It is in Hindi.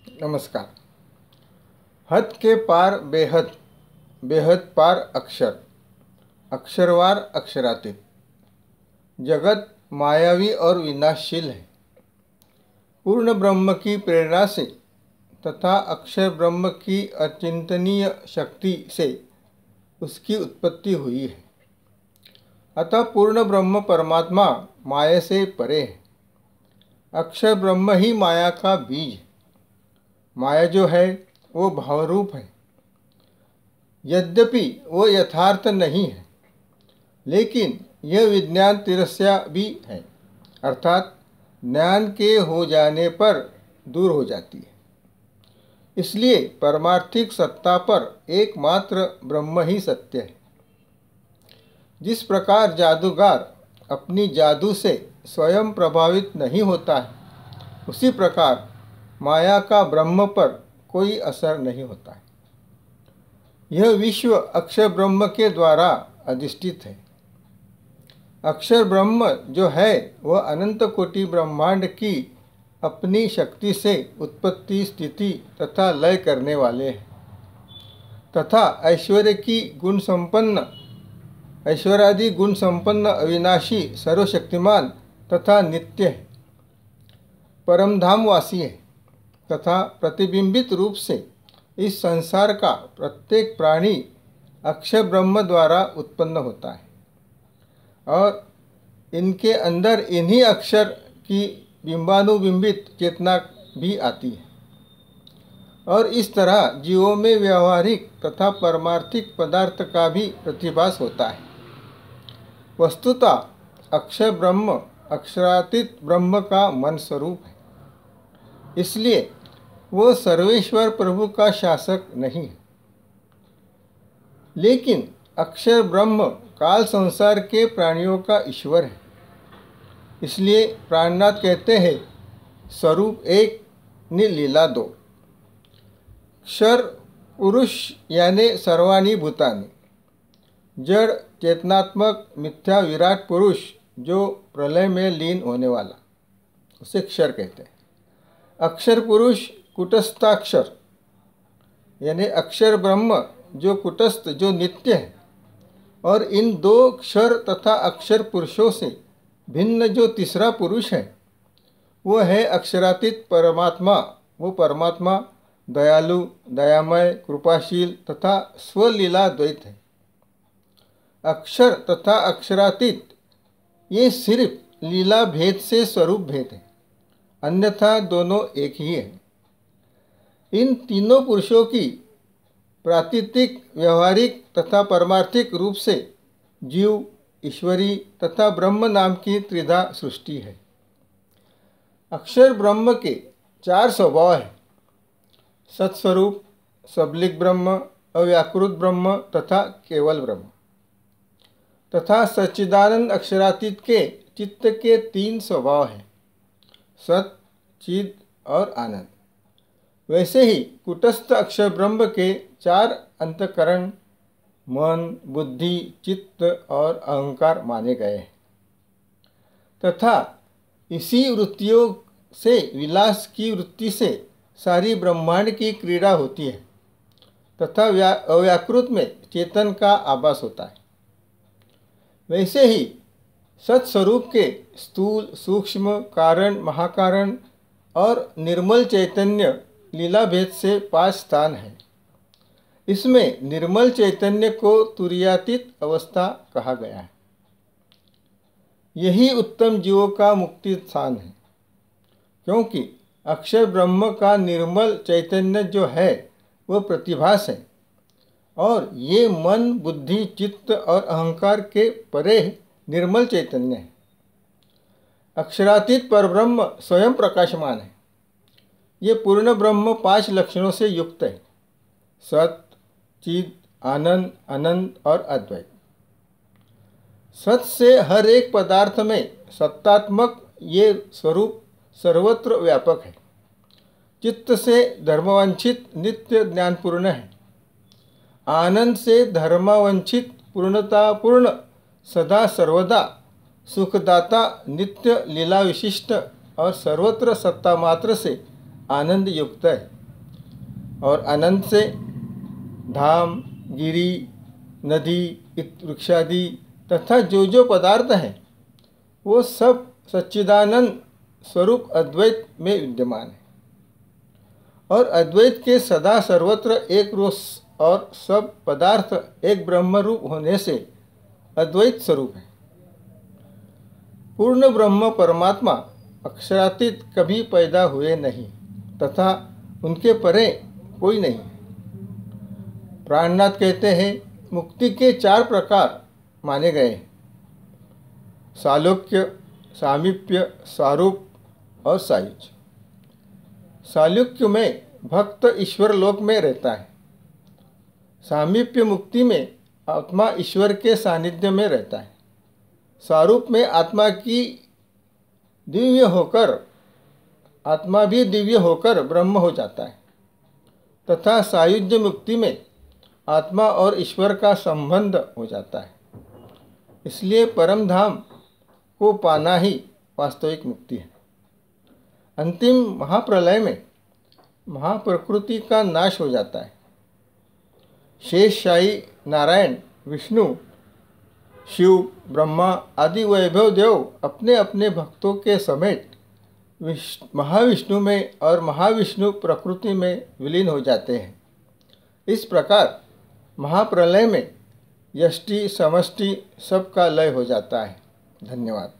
नमस्कार। हद के पार बेहद, बेहद पार अक्षर, अक्षरवार अक्षरातीत। जगत मायावी और विनाशशील है। पूर्ण ब्रह्म की प्रेरणा से तथा अक्षर ब्रह्म की अचिंतनीय शक्ति से उसकी उत्पत्ति हुई है। अतः पूर्ण ब्रह्म परमात्मा माया से परे है। अक्षर ब्रह्म ही माया का बीज है। माया जो है वो भावरूप है। यद्यपि वो यथार्थ नहीं है, लेकिन यह विज्ञान तिरस्या भी है, अर्थात ज्ञान के हो जाने पर दूर हो जाती है। इसलिए परमार्थिक सत्ता पर एकमात्र ब्रह्म ही सत्य है। जिस प्रकार जादूगर अपनी जादू से स्वयं प्रभावित नहीं होता है, उसी प्रकार माया का ब्रह्म पर कोई असर नहीं होता है। यह विश्व अक्षर ब्रह्म के द्वारा अधिष्ठित है। अक्षर ब्रह्म जो है वह अनंत कोटि ब्रह्मांड की अपनी शक्ति से उत्पत्ति, स्थिति तथा लय करने वाले हैं तथा ऐश्वर्यादि गुण संपन्न अविनाशी सर्वशक्तिमान तथा नित्य है। परमधामवासी है तथा प्रतिबिंबित रूप से इस संसार का प्रत्येक प्राणी अक्षर ब्रह्म द्वारा उत्पन्न होता है और इनके अंदर इन्हीं अक्षर की बिंबानुबिंबित चेतना भी आती है और इस तरह जीवों में व्यवहारिक तथा परमार्थिक पदार्थ का भी प्रतिभास होता है। वस्तुतः अक्षर ब्रह्म अक्षरातीत ब्रह्म का मन स्वरूप है। इसलिए वह सर्वेश्वर प्रभु का शासक नहीं है, लेकिन अक्षर ब्रह्म काल संसार के प्राणियों का ईश्वर है। इसलिए प्राणनाथ कहते हैं, स्वरूप एक नि लीला दो। क्षर पुरुष यानी सर्वाणी भूतानि, जड़ चेतनात्मक मिथ्या विराट पुरुष जो प्रलय में लीन होने वाला, उसे क्षर कहते हैं। अक्षर पुरुष कुटस्थाक्षर यानी अक्षर ब्रह्म जो कुटस्थ, जो नित्य है। और इन दो क्षर तथा अक्षर पुरुषों से भिन्न जो तीसरा पुरुष है वो है अक्षरातीत परमात्मा। वो परमात्मा दयालु, दयामय, कृपाशील तथा स्वलीला द्वैत है। अक्षर तथा अक्षरातीत ये सिर्फ लीला भेद से स्वरूप भेद है, अन्यथा दोनों एक ही है। इन तीनों पुरुषों की प्रातीतिक, व्यवहारिक तथा परमार्थिक रूप से जीव, ईश्वरी तथा ब्रह्म नाम की त्रिधा सृष्टि है। अक्षर ब्रह्म के चार स्वभाव हैं: सत्स्वरूप, सबलिक ब्रह्म, अव्याकृत ब्रह्म तथा केवल ब्रह्म। तथा सच्चिदानंद अक्षरातीत के चित्त के तीन स्वभाव हैं: सत, चिद और आनंद। वैसे ही कुटस्थ अक्षर ब्रह्म के चार अंतःकरण मन, बुद्धि, चित्त और अहंकार माने गए हैं तथा इसी वृत्तियों से, विलास की वृत्ति से सारी ब्रह्मांड की क्रीड़ा होती है तथा अव्याकृत में चेतन का आभास होता है। वैसे ही सत्स्वरूप के स्थूल, सूक्ष्म, कारण, महाकारण और निर्मल चैतन्य लीला भेद से 5 स्थान हैं। इसमें निर्मल चैतन्य को तुरीयातीत अवस्था कहा गया है। यही उत्तम जीवों का मुक्ति स्थान है, क्योंकि अक्षर ब्रह्म का निर्मल चैतन्य जो है वह प्रतिभास है और ये मन, बुद्धि, चित्त और अहंकार के परे निर्मल चैतन्य है। अक्षरातीत परब्रह्म स्वयं प्रकाशमान है। ये पूर्ण ब्रह्म 5 लक्षणों से युक्त है: सत, चिद, आनंद, अनंत और अद्वैत। सत से हर एक पदार्थ में सत्तात्मक ये स्वरूप सर्वत्र व्यापक है। चित्त से धर्मवांछित नित्य ज्ञानपूर्ण है। आनंद से धर्मवांछित पूर्णतापूर्ण सदा सर्वदा सुखदाता नित्य लीला विशिष्ट और सर्वत्र सत्ता मात्र से आनंद युक्त है और अनंत से धाम, गिरी, नदी, वृक्षादि तथा जो पदार्थ हैं वो सब सच्चिदानंद स्वरूप अद्वैत में विद्यमान है और अद्वैत के सदा सर्वत्र एक रूप और सब पदार्थ एक ब्रह्म रूप होने से अद्वैत स्वरूप है। पूर्ण ब्रह्म परमात्मा अक्षरातीत कभी पैदा हुए नहीं तथा उनके परे कोई नहीं। प्राणनाथ कहते हैं मुक्ति के 4 प्रकार माने गए हैं: सालोक्य, सामीप्य, सारूप और सायुज्य। सालोक्य में भक्त ईश्वर लोक में रहता है। सामीप्य मुक्ति में आत्मा ईश्वर के सानिध्य में रहता है। सारूप में आत्मा भी दिव्य होकर ब्रह्म हो जाता है तथा सायुज्य मुक्ति में आत्मा और ईश्वर का संबंध हो जाता है। इसलिए परम धाम को पाना ही वास्तविक मुक्ति है। अंतिम महाप्रलय में महाप्रकृति का नाश हो जाता है। शेषशाही नारायण, विष्णु, शिव, ब्रह्मा आदि वैभव देव अपने अपने भक्तों के समेत महाविष्णु में और महाविष्णु प्रकृति में विलीन हो जाते हैं। इस प्रकार महाप्रलय में यष्टि समष्टि सबका लय हो जाता है। धन्यवाद।